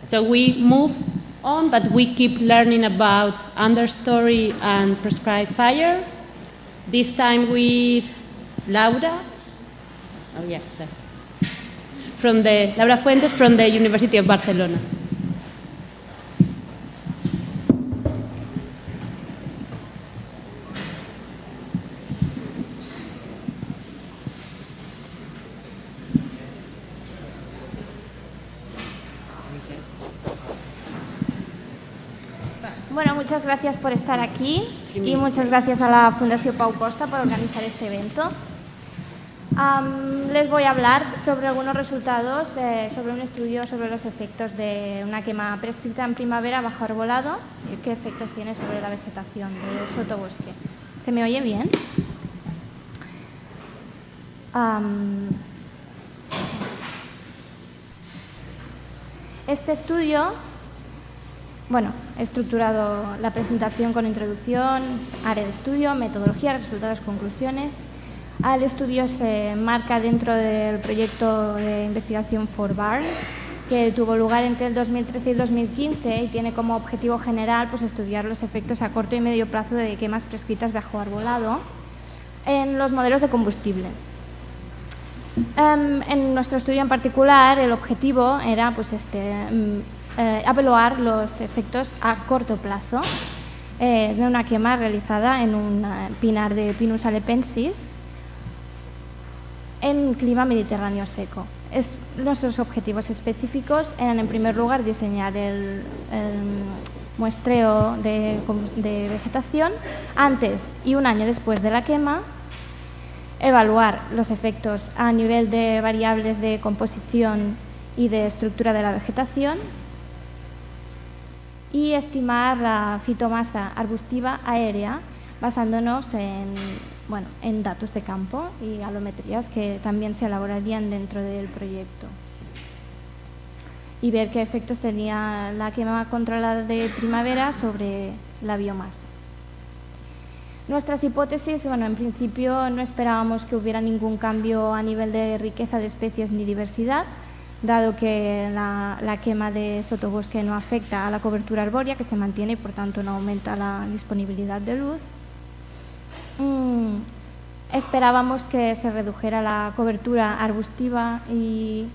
So we move on, but we keep learning about understory and prescribed fire, this time with Laura. Oh, yeah, there. Laura Fuentes from the University of Barcelona. Bueno, muchas gracias por estar aquí y muchas gracias a la Fundación Pau Costa por organizar este evento. Les voy a hablar sobre algunos resultados sobre un estudio sobre los efectos de una quema prescrita en primavera bajo arbolado y qué efectos tiene sobre la vegetación del sotobosque. ¿Se me oye bien? Este estudio, bueno, he estructurado la presentación con introducción, área de estudio, metodología, resultados, conclusiones. El estudio se marca dentro del proyecto de investigación FORBARN, que tuvo lugar entre el 2013 y 2015 y tiene como objetivo general pues, estudiar los efectos a corto y medio plazo de quemas prescritas bajo arbolado en los modelos de combustible. En nuestro estudio en particular, el objetivo era pues, evaluar los efectos a corto plazo de una quema realizada en un pinar de Pinus halepensis en clima mediterráneo seco. Nuestros objetivos específicos eran, en primer lugar, diseñar el muestreo de vegetación antes y un año después de la quema, evaluar los efectos a nivel de variables de composición y de estructura de la vegetación y estimar la fitomasa arbustiva aérea basándonos en datos de campo y alometrías que también se elaborarían dentro del proyecto y ver qué efectos tenía la quema controlada de primavera sobre la biomasa. Nuestras hipótesis, bueno, en principio no esperábamos que hubiera ningún cambio a nivel de riqueza de especies ni diversidad, dado que la quema de sotobosque no afecta a la cobertura arbórea, que se mantiene y por tanto no aumenta la disponibilidad de luz. Esperábamos que se redujera la cobertura arbustiva y,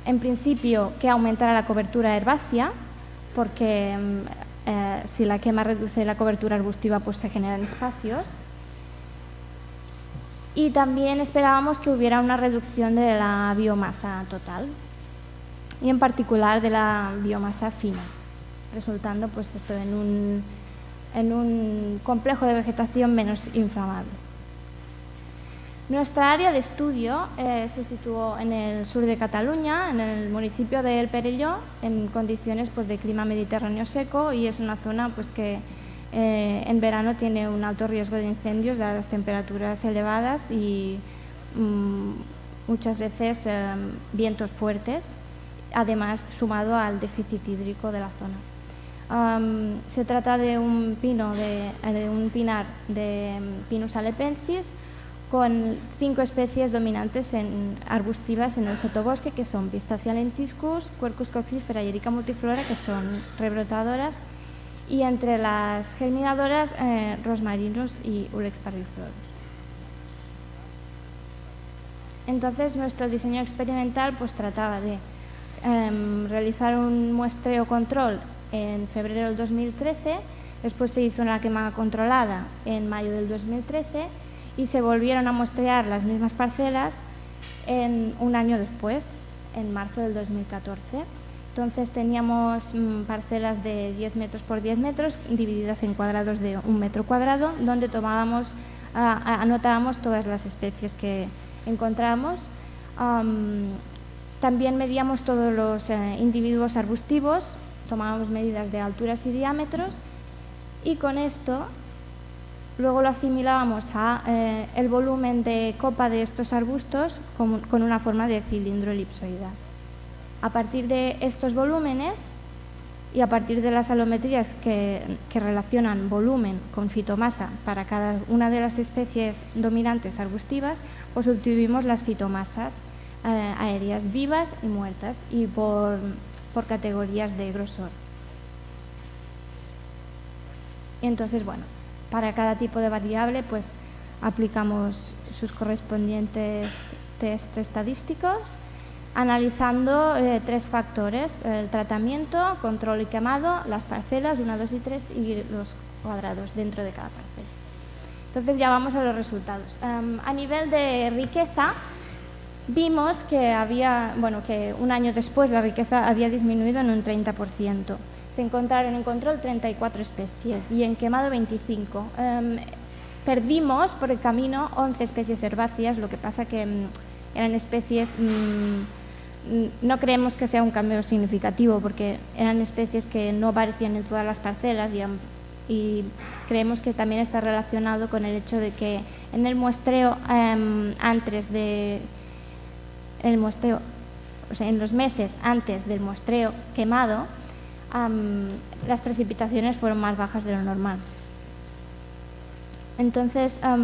en principio, que aumentara la cobertura herbácea, porque si la quema reduce la cobertura arbustiva, pues se generan espacios. Y también esperábamos que hubiera una reducción de la biomasa total y, en particular, de la biomasa fina, resultando pues, esto en un complejo de vegetación menos inflamable. Nuestra área de estudio se situó en el sur de Cataluña, en el municipio de El Perelló, en condiciones pues, de clima mediterráneo seco, y es una zona pues, que en verano tiene un alto riesgo de incendios dadas las temperaturas elevadas y muchas veces vientos fuertes, además sumado al déficit hídrico de la zona. Se trata de un pinar de Pinus halepensis con 5 especies dominantes arbustivas en el sotobosque, que son Pistacia lentiscus, Quercus coccifera y Erica multiflora, que son rebrotadoras, y entre las germinadoras, Rosmarinus y Ulex parviflorus. Entonces, nuestro diseño experimental pues, trataba de realizar un muestreo control en febrero del 2013, después se hizo una quema controlada en mayo del 2013 y se volvieron a muestrear las mismas parcelas un año después, en marzo del 2014. Entonces teníamos parcelas de 10 metros por 10 metros divididas en cuadrados de 1 metro cuadrado, donde anotábamos todas las especies que encontramos. También medíamos todos los individuos arbustivos, tomábamos medidas de alturas y diámetros, y con esto luego lo asimilábamos a el volumen de copa de estos arbustos con una forma de cilindro elipsoidal. A partir de estos volúmenes y a partir de las alometrías que relacionan volumen con fitomasa para cada una de las especies dominantes arbustivas, pues obtuvimos las fitomasas aéreas vivas y muertas, y por por categorías de grosor. Y entonces, bueno, para cada tipo de variable pues aplicamos sus correspondientes test estadísticos, analizando 3 factores: el tratamiento, control y quemado, las parcelas 1, 2 y 3 y los cuadrados dentro de cada parcela. Entonces ya vamos a los resultados. A nivel de riqueza, vimos que que un año después la riqueza había disminuido en un 30%. Se encontraron en control 34 especies y en quemado 25. Perdimos por el camino 11 especies herbáceas, lo que pasa que eran especies, no creemos que sea un cambio significativo porque eran especies que no aparecían en todas las parcelas y creemos que también está relacionado con el hecho de que en el muestreo, en los meses antes del muestreo quemado, las precipitaciones fueron más bajas de lo normal. Entonces, a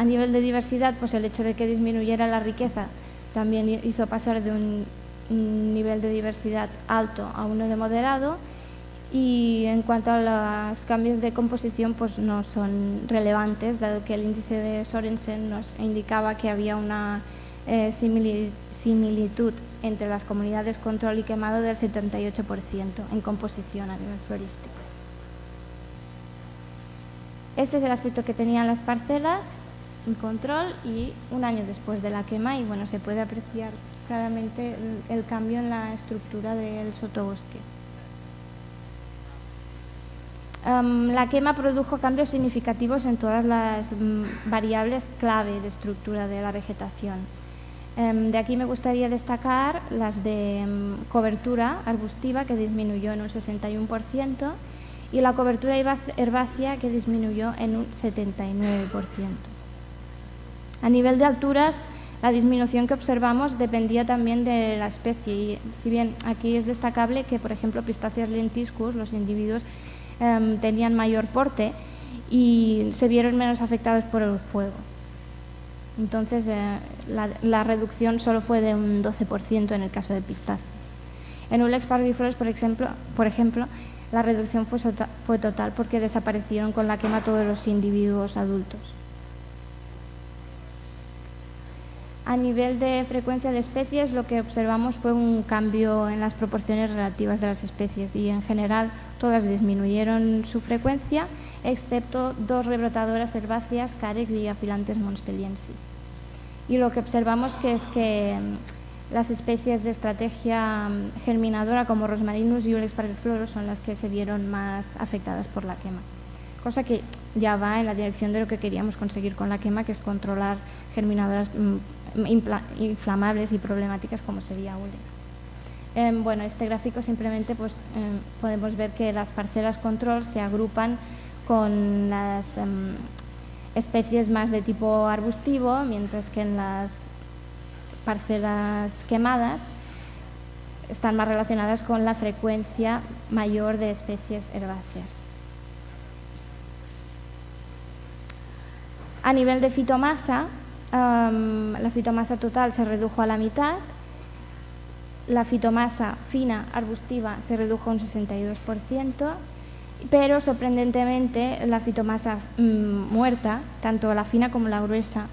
nivel de diversidad, pues el hecho de que disminuyera la riqueza también hizo pasar de un nivel de diversidad alto a uno de moderado. Y en cuanto a los cambios de composición, pues no son relevantes, dado que el índice de Sorensen nos indicaba que había una similitud entre las comunidades control y quemado del 78% en composición a nivel florístico. Este es el aspecto que tenían las parcelas en control y un año después de la quema, y bueno, se puede apreciar claramente el cambio en la estructura del sotobosque. La quema produjo cambios significativos en todas las variables clave de estructura de la vegetación. De aquí me gustaría destacar las de cobertura arbustiva, que disminuyó en un 61%, y la cobertura herbácea, que disminuyó en un 79%. A nivel de alturas, la disminución que observamos dependía también de la especie, y si bien aquí es destacable que, por ejemplo, Pistacias lentiscus, los individuos tenían mayor porte y se vieron menos afectados por el fuego. Entonces, la reducción solo fue de un 12% en el caso de Pistacia. En Ulex parviflorus, por ejemplo, la reducción fue total porque desaparecieron con la quema todos los individuos adultos. A nivel de frecuencia de especies, lo que observamos fue un cambio en las proporciones relativas de las especies y, en general, todas disminuyeron su frecuencia, excepto 2 rebrotadoras herbáceas, Carex y Aphylantes monsteliensis. Y lo que observamos es que las especies de estrategia germinadora como Rosmarinus y Ulex parviflorus son las que se vieron más afectadas por la quema, cosa que ya va en la dirección de lo que queríamos conseguir con la quema, que es controlar germinadoras inflamables y problemáticas como sería Ulex. Este gráfico simplemente podemos ver que las parcelas control se agrupan con las especies más de tipo arbustivo, mientras que en las parcelas quemadas están más relacionadas con la frecuencia mayor de especies herbáceas. A nivel de fitomasa, la fitomasa total se redujo a la mitad, la fitomasa fina arbustiva se redujo un 62%, pero sorprendentemente la fitomasa muerta, tanto la fina como la gruesa,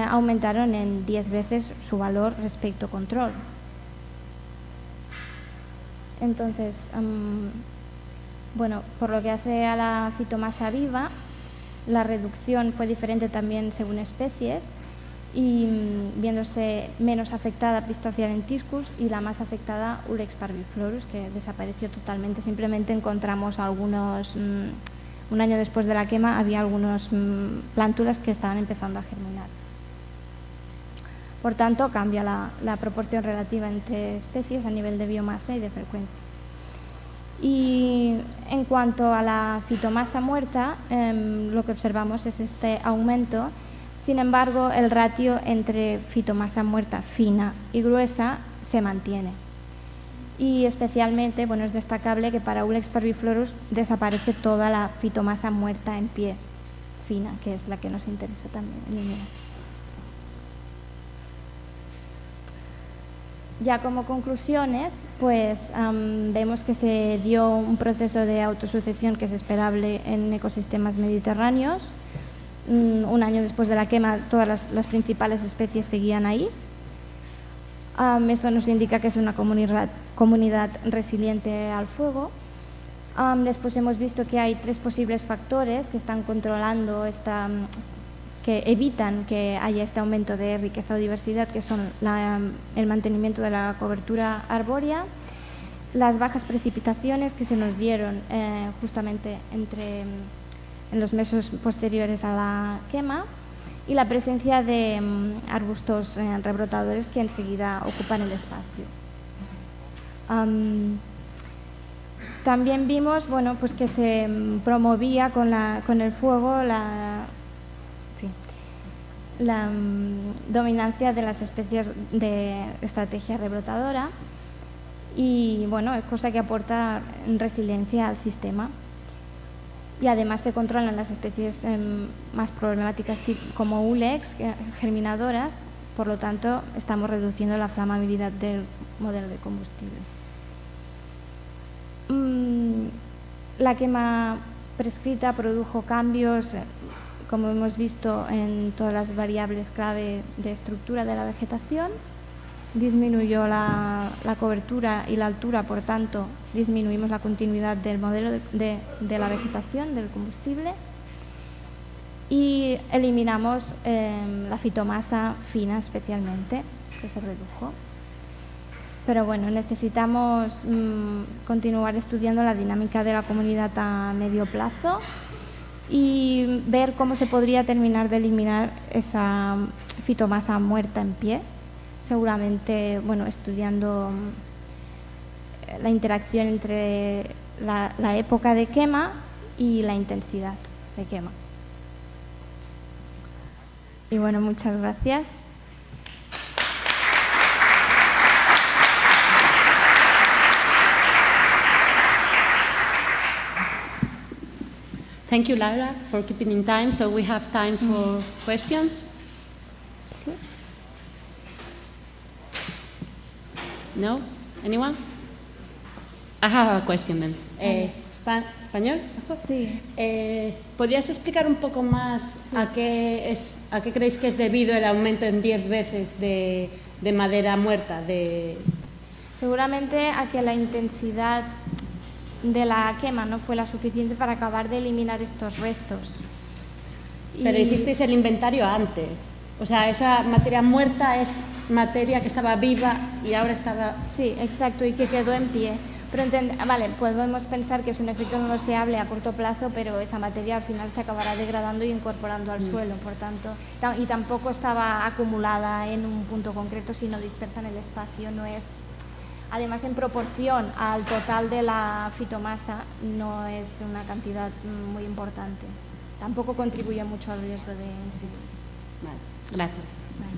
aumentaron en 10 veces su valor respecto control. Entonces, por lo que hace a la fitomasa viva, la reducción fue diferente también según especies, y viéndose menos afectada Pistacia lentiscus y la más afectada Ulex parviflorus, que desapareció totalmente. Simplemente encontramos algunos, un año después de la quema, había algunas plántulas que estaban empezando a germinar. Por tanto, cambia la proporción relativa entre especies a nivel de biomasa y de frecuencia. Y en cuanto a la fitomasa muerta, lo que observamos es este aumento. Sin embargo, el ratio entre fitomasa muerta fina y gruesa se mantiene. Y especialmente, es destacable que para Ulex parviflorus desaparece toda la fitomasa muerta en pie, fina, que es la que nos interesa también eliminar. Ya como conclusiones, pues vemos que se dio un proceso de autosucesión que es esperable en ecosistemas mediterráneos. Un año después de la quema, todas las principales especies seguían ahí. Esto nos indica que es una comunidad resiliente al fuego. Después hemos visto que hay 3 posibles factores que están controlando que evitan que haya este aumento de riqueza o diversidad, que son el mantenimiento de la cobertura arbórea, las bajas precipitaciones que se nos dieron justamente en los meses posteriores a la quema, y la presencia de arbustos rebrotadores que enseguida ocupan el espacio. También vimos pues que se promovía con el fuego la dominancia de las especies de estrategia rebrotadora, y es cosa que aporta resiliencia al sistema. Y además se controlan las especies más problemáticas como ULEX, germinadoras, por lo tanto estamos reduciendo la flamabilidad del modelo de combustible. La quema prescrita produjo cambios, como hemos visto, en todas las variables clave de estructura de la vegetación. Disminuyó la cobertura y la altura, por tanto, disminuimos la continuidad del modelo de la vegetación, del combustible, y eliminamos la fitomasa fina especialmente, que se redujo. Pero necesitamos continuar estudiando la dinámica de la comunidad a medio plazo y ver cómo se podría terminar de eliminar esa fitomasa muerta en pie. Seguramente, estudiando la interacción entre la época de quema y la intensidad de quema. Y muchas gracias. Thank you, Laura, for keeping in time. So we have time for questions. Sí. No? Anyone? I have a question then. ¿Español? Sí. ¿Podrías explicar un poco más a qué creéis que es debido el aumento en 10 veces de madera muerta? Seguramente a que la intensidad de la quema no fue la suficiente para acabar de eliminar estos restos. Pero hicisteis el inventario antes. O sea, esa materia muerta es materia que estaba viva y ahora estaba... Sí, exacto, y que quedó en pie. Pero podemos pensar que es un efecto no deseable a corto plazo, pero esa materia al final se acabará degradando y incorporando al suelo, por tanto, y tampoco estaba acumulada en un punto concreto, sino dispersa en el espacio. No es, además, en proporción al total de la fitomasa, no es una cantidad muy importante. Tampoco contribuye mucho al riesgo de incidir. Vale, gracias. Vale.